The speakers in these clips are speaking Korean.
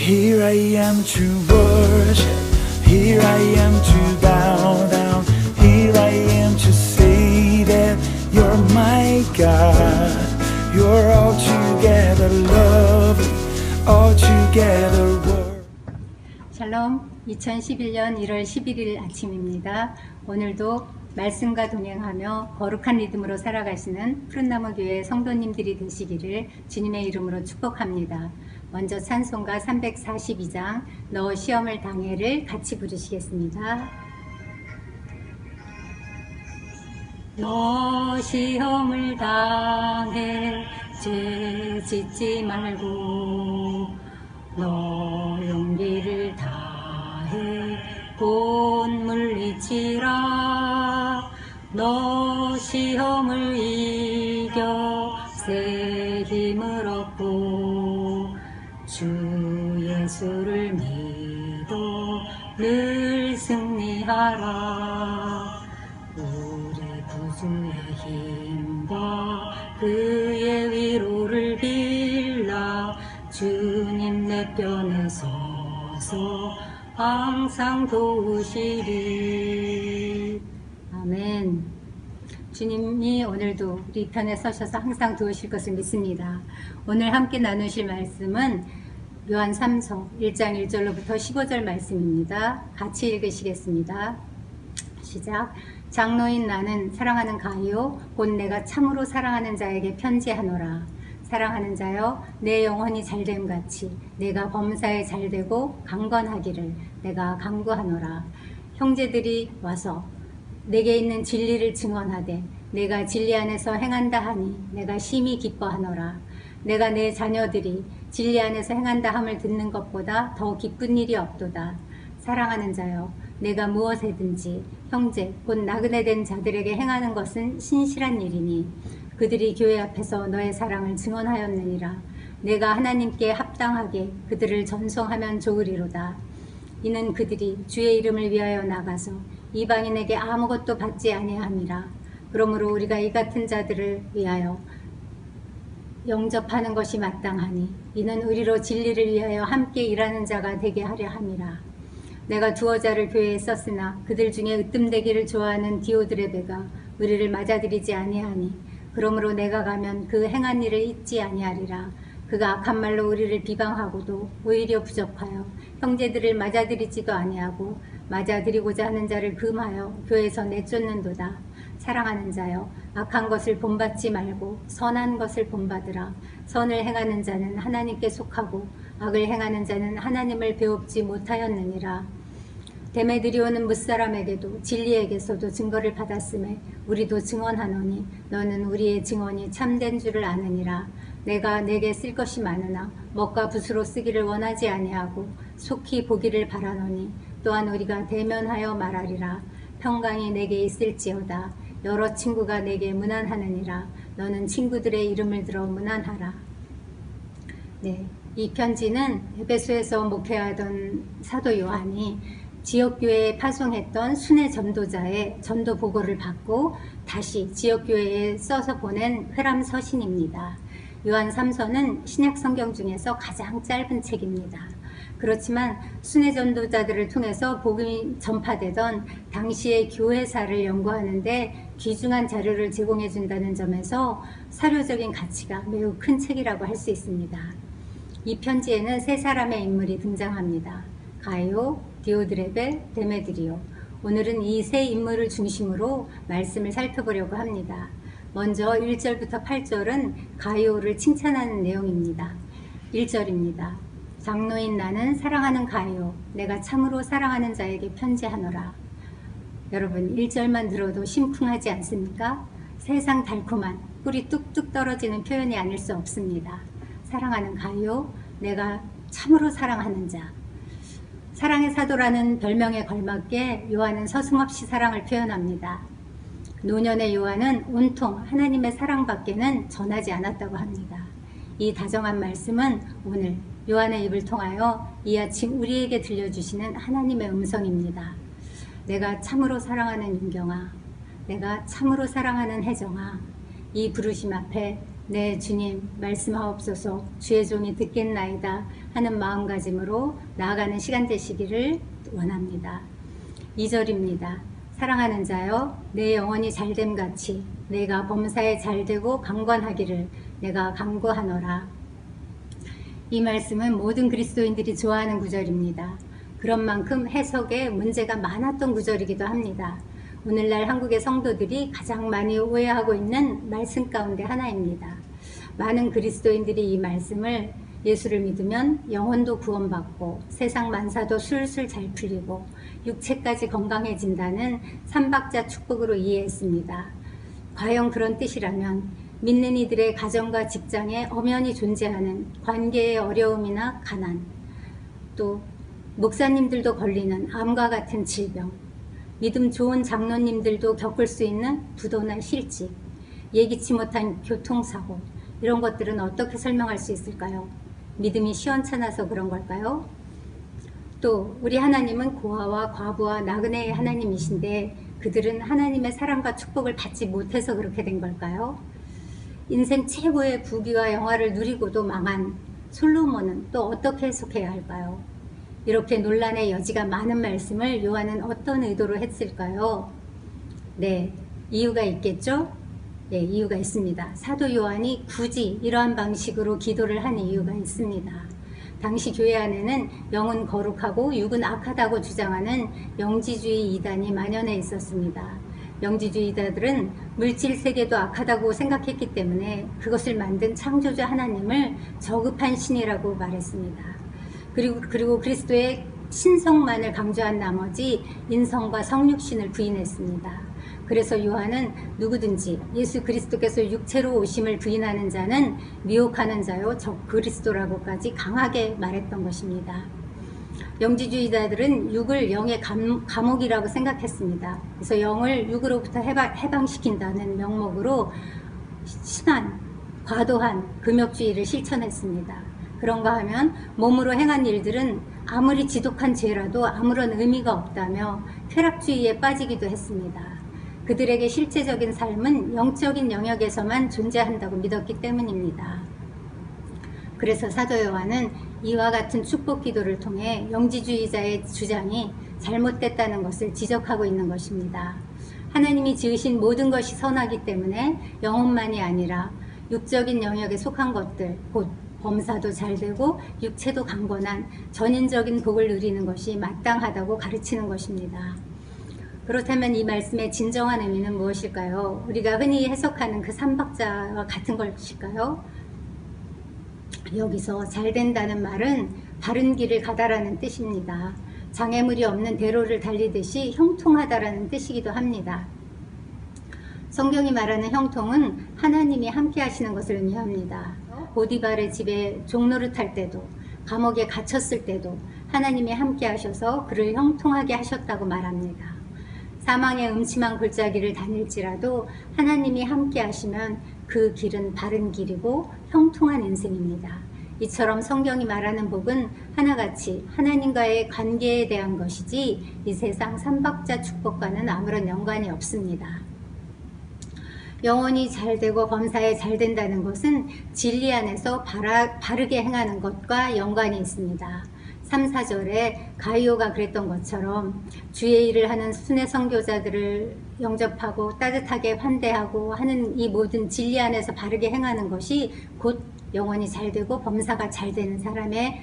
Here I am to worship, here I am to bow down, here I am to say that you're my God. You're altogether lovely, altogether worthy. 샬롬, 2011년 1월 11일 아침입니다. 오늘도 말씀과 동행하며 거룩한 리듬으로 살아가시는 푸른나무 교회 성도님들이 되시기를 주님의 이름으로 축복합니다. 먼저 찬송가 342장 너 시험을 당해를 같이 부르시겠습니다. 너 시험을 당해 죄 짓지 말고 너 용기를 다해 곧 물리치라. 너 시험을 이겨 새 힘을 얻고 주 예수를 믿어 늘 승리하라. 우리 구주의 힘과 그의 위로를 빌라. 주님 내 편에 서서 항상 도우시리. 아멘. 주님이 오늘도 우리 편에 서셔서 항상 도우실 것을 믿습니다. 오늘 함께 나누실 말씀은 요한 3서 1장 1절로부터 15절 말씀입니다. 같이 읽으시겠습니다. 시작. 장로인 나는 사랑하는 가이오 곧 내가 참으로 사랑하는 자에게 편지하노라. 사랑하는 자여, 내 영혼이 잘됨같이 내가 범사에 잘되고 강건하기를 내가 간구하노라. 형제들이 와서 내게 있는 진리를 증언하되 내가 진리 안에서 행한다 하니 내가 심히 기뻐하노라. 내가 내 자녀들이 진리 안에서 행한다 함을 듣는 것보다 더 기쁜 일이 없도다. 사랑하는 자여, 내가 무엇에든지 형제 곧 나그네 된 자들에게 행하는 것은 신실한 일이니 그들이 교회 앞에서 너의 사랑을 증언하였느니라. 내가 하나님께 합당하게 그들을 전송하면 좋으리로다. 이는 그들이 주의 이름을 위하여 나가서 이방인에게 아무것도 받지 아니함이라. 그러므로 우리가 이 같은 자들을 위하여 영접하는 것이 마땅하니 이는 우리로 진리를 위하여 함께 일하는 자가 되게 하려 함이라. 내가 두어 자를 교회에 썼으나 그들 중에 으뜸되기를 좋아하는 디오드레베가 우리를 맞아들이지 아니하니 그러므로 내가 가면 그 행한 일을 잊지 아니하리라. 그가 악한 말로 우리를 비방하고도 오히려 부족하여 형제들을 맞아들이지도 아니하고 맞아들이고자 하는 자를 금하여 교회에서 내쫓는도다. 사랑하는 자여, 악한 것을 본받지 말고 선한 것을 본받으라. 선을 행하는 자는 하나님께 속하고 악을 행하는 자는 하나님을 배웁지 못하였느니라. 데메드리오는 무사람에게도 진리에게서도 증거를 받았음에 우리도 증언하노니 너는 우리의 증언이 참된 줄을 아느니라. 내가 내게 쓸 것이 많으나 먹과 붓으로 쓰기를 원하지 아니하고 속히 보기를 바라노니 또한 우리가 대면하여 말하리라. 평강이 내게 있을지어다. 여러 친구가 내게 문안하느니라. 너는 친구들의 이름을 들어 문안하라. 네, 이 편지는 에베소에서 목회하던 사도 요한이 지역교회에 파송했던 순회 전도자의 전도 보고를 받고 다시 지역교회에 써서 보낸 회람 서신입니다. 요한 3서는 신약 성경 중에서 가장 짧은 책입니다. 그렇지만 순회 전도자들을 통해서 복음이 전파되던 당시의 교회사를 연구하는데 귀중한 자료를 제공해 준다는 점에서 사료적인 가치가 매우 큰 책이라고 할 수 있습니다. 이 편지에는 세 사람의 인물이 등장합니다. 가이오, 디오드레베, 데메드리오. 오늘은 이 세 인물을 중심으로 말씀을 살펴보려고 합니다. 먼저 1절부터 8절은 가이오를 칭찬하는 내용입니다. 1절입니다. 장로인 나는 사랑하는 가이오, 내가 참으로 사랑하는 자에게 편지하노라. 여러분, 1절만 들어도 심쿵하지 않습니까? 세상 달콤한 꿀이 뚝뚝 떨어지는 표현이 아닐 수 없습니다. 사랑하는 가이오, 내가 참으로 사랑하는 자. 사랑의 사도라는 별명에 걸맞게 요한은 서슴없이 사랑을 표현합니다. 노년의 요한은 온통 하나님의 사랑밖에는 전하지 않았다고 합니다. 이 다정한 말씀은 오늘 요한의 입을 통하여 이 아침 우리에게 들려주시는 하나님의 음성입니다. 내가 참으로 사랑하는 윤경아, 내가 참으로 사랑하는 혜정아, 이 부르심 앞에 네, 주님, 말씀하옵소서. 주의 종이 듣겠나이다 하는 마음가짐으로 나아가는 시간 되시기를 원합니다. 2절입니다. 사랑하는 자여, 내 영혼이 잘됨같이 내가 범사에 잘되고 강건하기를 내가 간구하노라. 이 말씀은 모든 그리스도인들이 좋아하는 구절입니다. 그런 만큼 해석에 문제가 많았던 구절이기도 합니다. 오늘날 한국의 성도들이 가장 많이 오해하고 있는 말씀 가운데 하나입니다. 많은 그리스도인들이 이 말씀을 예수를 믿으면 영혼도 구원받고 세상 만사도 술술 잘 풀리고 육체까지 건강해진다는 삼박자 축복으로 이해했습니다. 과연 그런 뜻이라면 믿는 이들의 가정과 직장에 엄연히 존재하는 관계의 어려움이나 가난, 또 목사님들도 걸리는 암과 같은 질병, 믿음 좋은 장로님들도 겪을 수 있는 부도나 실직, 예기치 못한 교통사고, 이런 것들은 어떻게 설명할 수 있을까요? 믿음이 시원찮아서 그런 걸까요? 또 우리 하나님은 고아와 과부와 나그네의 하나님이신데 그들은 하나님의 사랑과 축복을 받지 못해서 그렇게 된 걸까요? 인생 최고의 부귀와 영화를 누리고도 망한 솔로몬은 또 어떻게 해석해야 할까요? 이렇게 논란의 여지가 많은 말씀을 요한은 어떤 의도로 했을까요? 네, 이유가 있겠죠? 네, 이유가 있습니다. 사도 요한이 굳이 이러한 방식으로 기도를 한 이유가 있습니다. 당시 교회 안에는 영은 거룩하고 육은 악하다고 주장하는 영지주의 이단이 만연해 있었습니다. 영지주의자들은 물질 세계도 악하다고 생각했기 때문에 그것을 만든 창조주 하나님을 저급한 신이라고 말했습니다. 그리고 그리스도의 신성만을 강조한 나머지 인성과 성육신을 부인했습니다. 그래서 요한은 누구든지 예수 그리스도께서 육체로 오심을 부인하는 자는 미혹하는 자요 적 그리스도라고까지 강하게 말했던 것입니다. 영지주의자들은 육을 영의 감옥이라고 생각했습니다. 그래서 영을 육으로부터 해방시킨다는 명목으로 심한 과도한 금욕주의를 실천했습니다. 그런가 하면 몸으로 행한 일들은 아무리 지독한 죄라도 아무런 의미가 없다며 쾌락주의에 빠지기도 했습니다. 그들에게 실제적인 삶은 영적인 영역에서만 존재한다고 믿었기 때문입니다. 그래서 사도 요한은 이와 같은 축복 기도를 통해 영지주의자의 주장이 잘못됐다는 것을 지적하고 있는 것입니다. 하나님이 지으신 모든 것이 선하기 때문에 영혼만이 아니라 육적인 영역에 속한 것들, 곧 범사도 잘되고 육체도 강건한 전인적인 복을 누리는 것이 마땅하다고 가르치는 것입니다. 그렇다면 이 말씀의 진정한 의미는 무엇일까요? 우리가 흔히 해석하는 그 삼박자와 같은 것일까요? 여기서 잘 된다는 말은 바른 길을 가다라는 뜻입니다. 장애물이 없는 대로를 달리듯이 형통하다라는 뜻이기도 합니다. 성경이 말하는 형통은 하나님이 함께 하시는 것을 의미합니다. 보디발의 집에 종노릇할 때도 감옥에 갇혔을 때도 하나님이 함께 하셔서 그를 형통하게 하셨다고 말합니다. 사망의 음침한 골짜기를 다닐지라도 하나님이 함께 하시면 그 길은 바른 길이고 형통한 인생입니다. 이처럼 성경이 말하는 복은 하나같이 하나님과의 관계에 대한 것이지 이 세상 삼박자 축복과는 아무런 연관이 없습니다. 영혼이 잘되고 범사에 잘된다는 것은 진리 안에서 바르게 행하는 것과 연관이 있습니다. 3, 4절에 가이오가 그랬던 것처럼 주의 일을 하는 순회 선교자들을 영접하고 따뜻하게 환대하고 하는 이 모든 진리 안에서 바르게 행하는 것이 곧 영혼이 잘되고 범사가 잘되는 사람의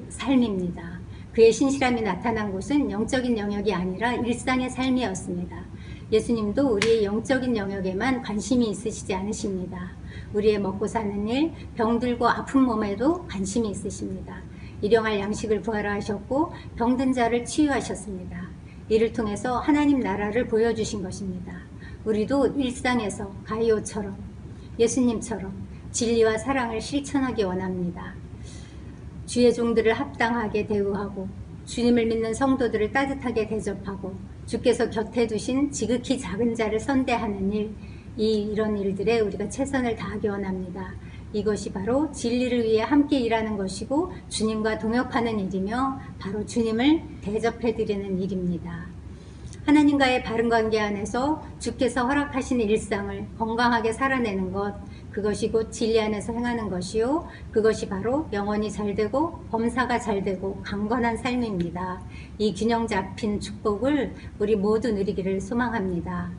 삶입니다. 그의 신실함이 나타난 곳은 영적인 영역이 아니라 일상의 삶이었습니다. 예수님도 우리의 영적인 영역에만 관심이 있으시지 않으십니다. 우리의 먹고 사는 일, 병들고 아픈 몸에도 관심이 있으십니다. 일용할 양식을 구하라 하셨고 병든 자를 치유하셨습니다. 이를 통해서 하나님 나라를 보여주신 것입니다. 우리도 일상에서 가이오처럼 예수님처럼 진리와 사랑을 실천하기 원합니다. 주의 종들을 합당하게 대우하고 주님을 믿는 성도들을 따뜻하게 대접하고 주께서 곁에 두신 지극히 작은 자를 선대하는 일, 이런 일들에 우리가 최선을 다하기 원합니다. 이것이 바로 진리를 위해 함께 일하는 것이고 주님과 동역하는 일이며 바로 주님을 대접해드리는 일입니다. 하나님과의 바른 관계 안에서 주께서 허락하시는 일상을 건강하게 살아내는 것, 그것이 곧 진리 안에서 행하는 것이요, 그것이 바로 영혼이 잘되고 범사가 잘되고 강건한 삶입니다. 이 균형 잡힌 축복을 우리 모두 누리기를 소망합니다.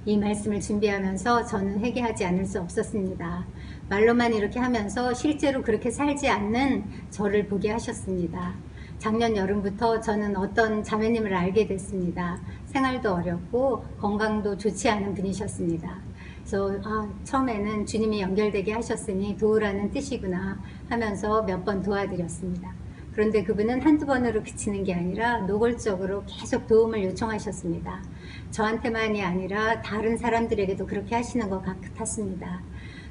이 말씀을 준비하면서 저는 회개하지 않을 수 없었습니다. 말로만 이렇게 하면서 실제로 그렇게 살지 않는 저를 보게 하셨습니다. 작년 여름부터 저는 어떤 자매님을 알게 됐습니다. 생활도 어렵고 건강도 좋지 않은 분이셨습니다. 그래서 처음에는 주님이 연결되게 하셨으니 도우라는 뜻이구나 하면서 몇 번 도와드렸습니다. 그런데 그분은 한두 번으로 그치는 게 아니라 노골적으로 계속 도움을 요청하셨습니다. 저한테만이 아니라 다른 사람들에게도 그렇게 하시는 것 같았습니다.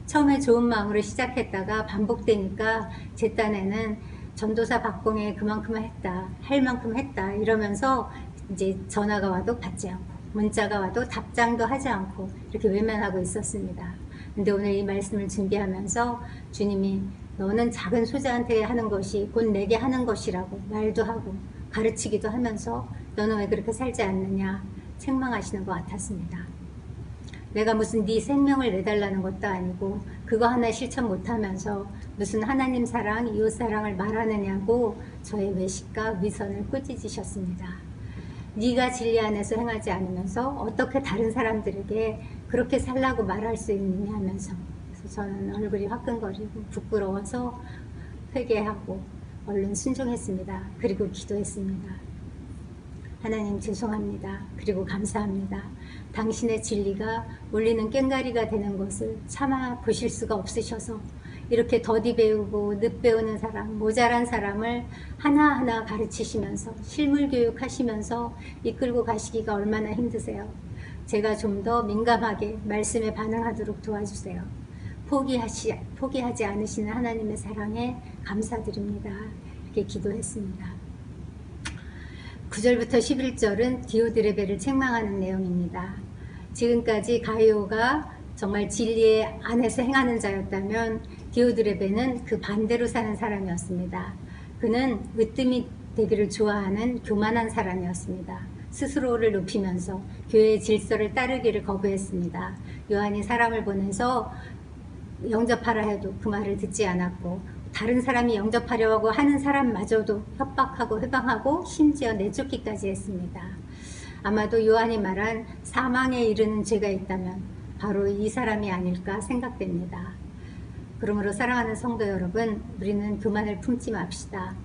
처음에 좋은 마음으로 시작했다가 반복되니까 제 딴에는 전도사 박봉에 그만큼 했다, 할 만큼 했다 이러면서 이제 전화가 와도 받지 않고 문자가 와도 답장도 하지 않고 이렇게 외면하고 있었습니다. 근데 오늘 이 말씀을 준비하면서 주님이 너는 작은 소자한테 하는 것이 곧 내게 하는 것이라고 말도 하고 가르치기도 하면서 너는 왜 그렇게 살지 않느냐 책망하시는 것 같았습니다. 내가 무슨 네 생명을 내달라는 것도 아니고 그거 하나 실천 못하면서 무슨 하나님 사랑, 이웃 사랑을 말하느냐고 저의 외식과 위선을 꾸짖으셨습니다. 네가 진리 안에서 행하지 않으면서 어떻게 다른 사람들에게 그렇게 살라고 말할 수 있느냐 하면서, 그래서 저는 얼굴이 화끈거리고 부끄러워서 회개하고 얼른 순종했습니다. 그리고 기도했습니다. 하나님 죄송합니다. 그리고 감사합니다. 당신의 진리가 울리는 꽹가리가 되는 것을 참아 보실 수가 없으셔서 이렇게 더디 배우고 늦 배우는 사람, 모자란 사람을 하나하나 가르치시면서 실물 교육하시면서 이끌고 가시기가 얼마나 힘드세요. 제가 좀 더 민감하게 말씀에 반응하도록 도와주세요. 포기하지 않으시는 하나님의 사랑에 감사드립니다. 이렇게 기도했습니다. 9절부터 11절은 디오드레베를 책망하는 내용입니다. 지금까지 가이오가 정말 진리 안에서 행하는 자였다면 디오드레베는 그 반대로 사는 사람이었습니다. 그는 으뜸이 되기를 좋아하는 교만한 사람이었습니다. 스스로를 높이면서 교회의 질서를 따르기를 거부했습니다. 요한이 사람을 보내서 영접하라 해도 그 말을 듣지 않았고 다른 사람이 영접하려고 하는 사람마저도 협박하고 회방하고 심지어 내쫓기까지 했습니다. 아마도 요한이 말한 사망에 이르는 죄가 있다면 바로 이 사람이 아닐까 생각됩니다. 그러므로 사랑하는 성도 여러분, 우리는 교만을 품지 맙시다.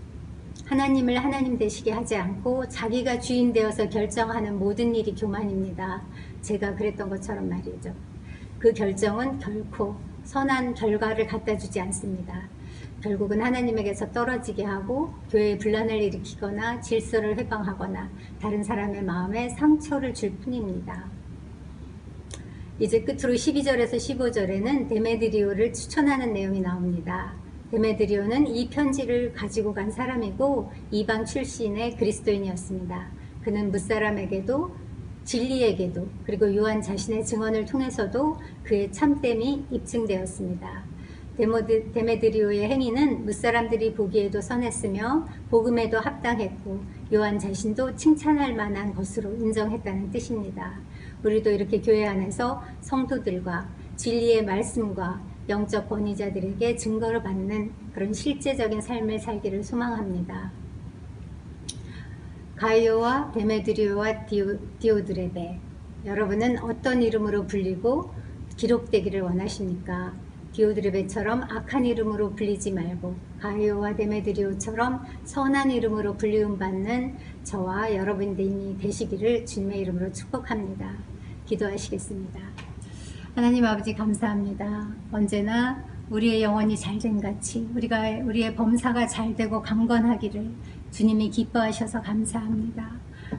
하나님을 하나님 되시게 하지 않고 자기가 주인 되어서 결정하는 모든 일이 교만입니다. 제가 그랬던 것처럼 말이죠. 그 결정은 결코 선한 결과를 갖다 주지 않습니다. 결국은 하나님에게서 떨어지게 하고 교회에 분란을 일으키거나 질서를 회방하거나 다른 사람의 마음에 상처를 줄 뿐입니다. 이제 끝으로 12절에서 15절에는 데메드리오를 추천하는 내용이 나옵니다. 데메드리오는 이 편지를 가지고 간 사람이고 이방 출신의 그리스도인이었습니다. 그는 무사람에게도 진리에게도 그리고 요한 자신의 증언을 통해서도 그의 참됨이 입증되었습니다. 데메드리오의 행위는 무사람들이 보기에도 선했으며 복음에도 합당했고 요한 자신도 칭찬할 만한 것으로 인정했다는 뜻입니다. 우리도 이렇게 교회 안에서 성도들과 진리의 말씀과 영적 권위자들에게 증거를 받는 그런 실제적인 삶을 살기를 소망합니다. 가이오와 데메드리오와 디오드레베, 여러분은 어떤 이름으로 불리고 기록되기를 원하십니까? 디오드레베처럼 악한 이름으로 불리지 말고 가이오와 데메드리오처럼 선한 이름으로 불리움 받는 저와 여러분들이 되시기를 주님의 이름으로 축복합니다. 기도하시겠습니다. 하나님 아버지 감사합니다. 언제나 우리의 영혼이 잘된 같이 우리의 범사가 잘되고 강건하기를 주님이 기뻐하셔서 감사합니다.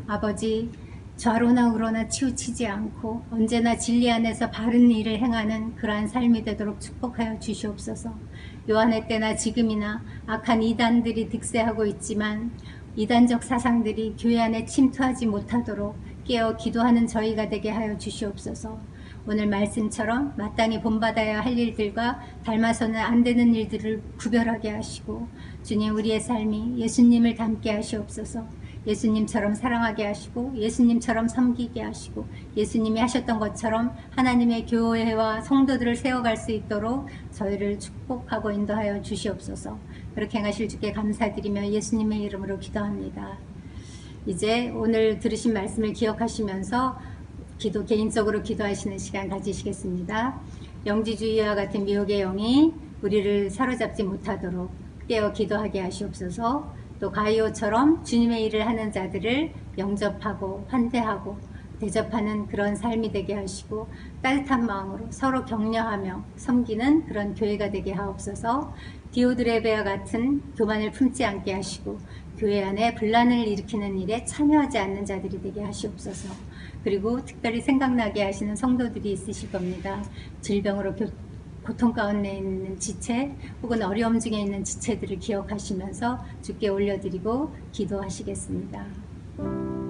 아버지, 좌로나 우로나 치우치지 않고 언제나 진리 안에서 바른 일을 행하는 그러한 삶이 되도록 축복하여 주시옵소서. 요한의 때나 지금이나 악한 이단들이 득세하고 있지만 이단적 사상들이 교회 안에 침투하지 못하도록 깨어 기도하는 저희가 되게 하여 주시옵소서. 오늘 말씀처럼 마땅히 본받아야 할 일들과 닮아서는 안 되는 일들을 구별하게 하시고 주님, 우리의 삶이 예수님을 닮게 하시옵소서. 예수님처럼 사랑하게 하시고 예수님처럼 섬기게 하시고 예수님이 하셨던 것처럼 하나님의 교회와 성도들을 세워갈 수 있도록 저희를 축복하고 인도하여 주시옵소서. 그렇게 행하실 주께 감사드리며 예수님의 이름으로 기도합니다. 이제 오늘 들으신 말씀을 기억하시면서 개인적으로 기도하시는 시간 가지시겠습니다. 영지주의와 같은 미혹의 영이 우리를 사로잡지 못하도록 깨어 기도하게 하시옵소서. 또 가이오처럼 주님의 일을 하는 자들을 영접하고 환대하고 대접하는 그런 삶이 되게 하시고 따뜻한 마음으로 서로 격려하며 섬기는 그런 교회가 되게 하옵소서. 디오드레베와 같은 교만을 품지 않게 하시고 교회 안에 분란을 일으키는 일에 참여하지 않는 자들이 되게 하시옵소서. 그리고 특별히 생각나게 하시는 성도들이 있으실 겁니다. 질병으로 고통 가운데 있는 지체 혹은 어려움 중에 있는 지체들을 기억하시면서 주께 올려드리고 기도하시겠습니다.